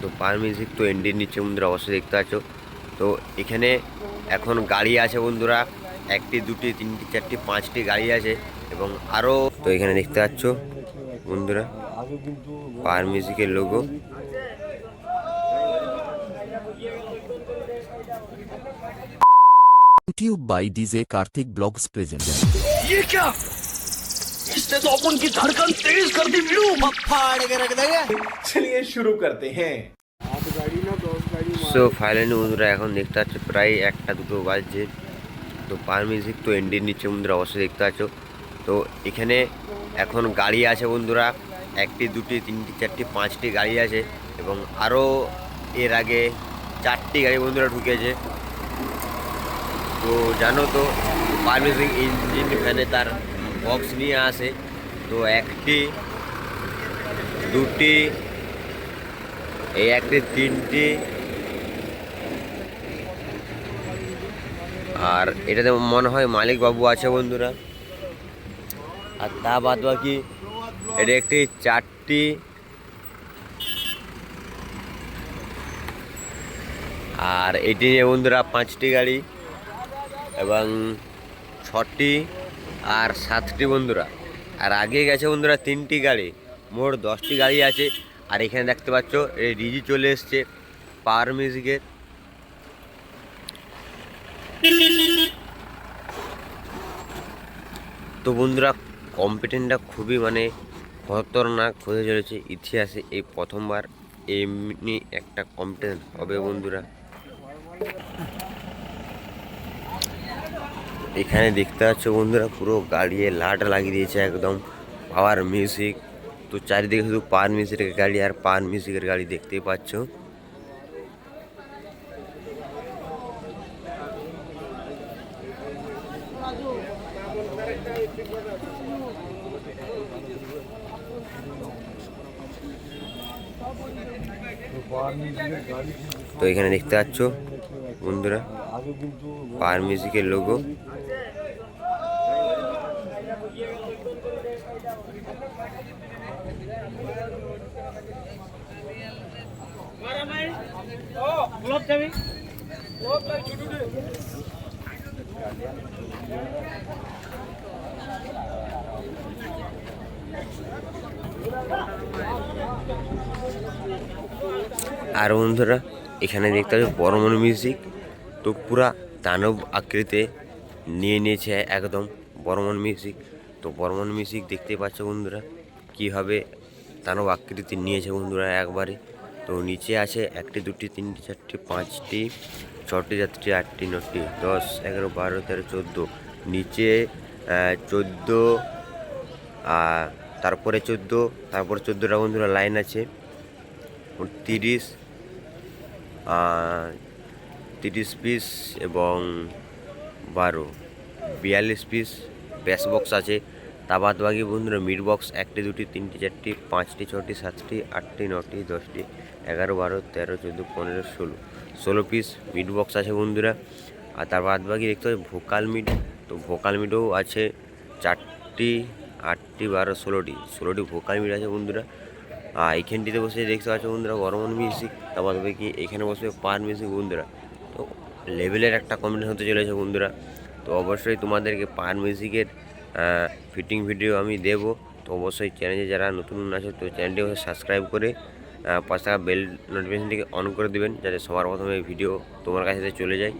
তো পার মিউজিক তো এন্ডির নিচে বন্ধুরা অবশ্যই দেখতে পাচ্ছ। তো এখানে এখন গাড়ি আছে বন্ধুরা, একটি দুটি তিনটি চারটি পাঁচটি গাড়ি আছে এবং আরও। তো এখানে দেখতে পাচ্ছ বন্ধুরা পার মিউজিকের logo. YouTube by DJ Karthik Blogs present. ये क्या? इसने तो अपन की धड़कन तेज कर दी वीरू। फाड़ के रख देंगे। चलिए शुरू करते हैं। সো ফাইনালি বন্ধুরা এখন দেখতে পাচ্ছ প্রায় একটা দুটো বাজছে। তো পার মিউজিক তো এন্ডির নিচে বন্ধুরা অবশ্যই দেখতে পাচ্ছ। তো এখানে এখন গাড়ি আছে বন্ধুরা, একটি দুটি তিনটি চারটি পাঁচটি গাড়ি আছে এবং আরও এর আগে চারটি গাড়ি বন্ধুরা ঢুকেছে। তো জানো তো পার মিউজিক ইঞ্জিন ভ্যানে তার বক্স নিয়ে আসে। তো একটি দুটি এই একটি তিনটি আর এটাতে মনে হয় মালিক বাবু আছে বন্ধুরা। আর তা বাদ বাকি এটা একটি চারটি আর এটি নিয়ে বন্ধুরা পাঁচটি গাড়ি এবং ছটি আর সাতটি বন্ধুরা। আর আগে গেছে বন্ধুরা তিনটি গাড়ি, মোট 10টি গাড়ি আছে। আর এখানে দেখতে পাচ্ছ এই ডিজি চলে এসছে পাওয়ার মিউজিকের। তো বন্ধুরা কম্পিটিশনটা খুবই খতরনাক হতে চলেছে। ইতিহাসে এই প্রথমবার এমনি একটা কম্পিটিশন হবে বন্ধুরা। এখানে দেখতে পাচ্ছ বন্ধুরা পুরো গাড়িয়ে লাট লাগিয়ে দিয়েছে একদম পাওয়ার মিউজিক। তো চারিদিকে শুধু পাওয়ার মিউজিকের গাড়ি আর পাওয়ার মিউজিকের গাড়ি দেখতেই পাচ্ছ। তো এখানে দেখতে পাচ্ছ বন্ধুরা পাওয়ার মিউজিকের লোগো। আর বন্ধুরা এখানে দেখতে পাচ্ছ বর্মন মিউজিক তো পুরা দানব আকৃতি নিয়ে নিয়েছে একদম বর্মন মিউজিক। তো বর্মন মিউজিক দেখতে পাচ্ছ বন্ধুরা কীভাবে দানব আকৃতি নিয়েছে বন্ধুরা একবারে। তো নিচে আছে একটি দুটি তিনটি চারটি পাঁচটি ছটি সাতটি আটটি নটি 10 11 12 13 14 নিচে 14 তারপরে 14 তারপর 14টা বন্ধুরা লাইন আছে। 30 পিস এবং 12 42 পিস ব্যাস বক্স আছে। তা বাদ বাকি বন্ধুরা মিড বক্স একটি দুটি তিনটি চারটি পাঁচটি ছটি সাতটি আটটি নটি 10টি 11 12 13 14 15 16 পিস মিড বক্স আছে বন্ধুরা। আর তার বাদ বাকি দেখতে হবে ভোকাল মিড। তো ভোকাল মিডও আছে 4টি 8টি 12 16টি ভোকাল মিড আছে বন্ধুরা। এইখানটিতে বসে দেখতে পাচ্ছ বন্ধুরা বর্মন মিউজিক। তা বাদ বাকি এখানে বসবে পাওয়ার মিউজিক বন্ধুরা। তো লেভেলের একটা কম্বিনেশন হতে চলেছে বন্ধুরা। তো অবশ্যই তোমাদেরকে পাওয়ার মিউজিকের ফিটিং ভিডিও আমি দেব। তো অবশ্যই চ্যানেলে যারা নতুন আছে তো চ্যানেলটি সাবস্ক্রাইব করে পাশে বেল নোটিফিকেশনটিকে অন করে দেবেন যাতে সবার প্রথমে ভিডিও তোমার কাছে চলে যায়।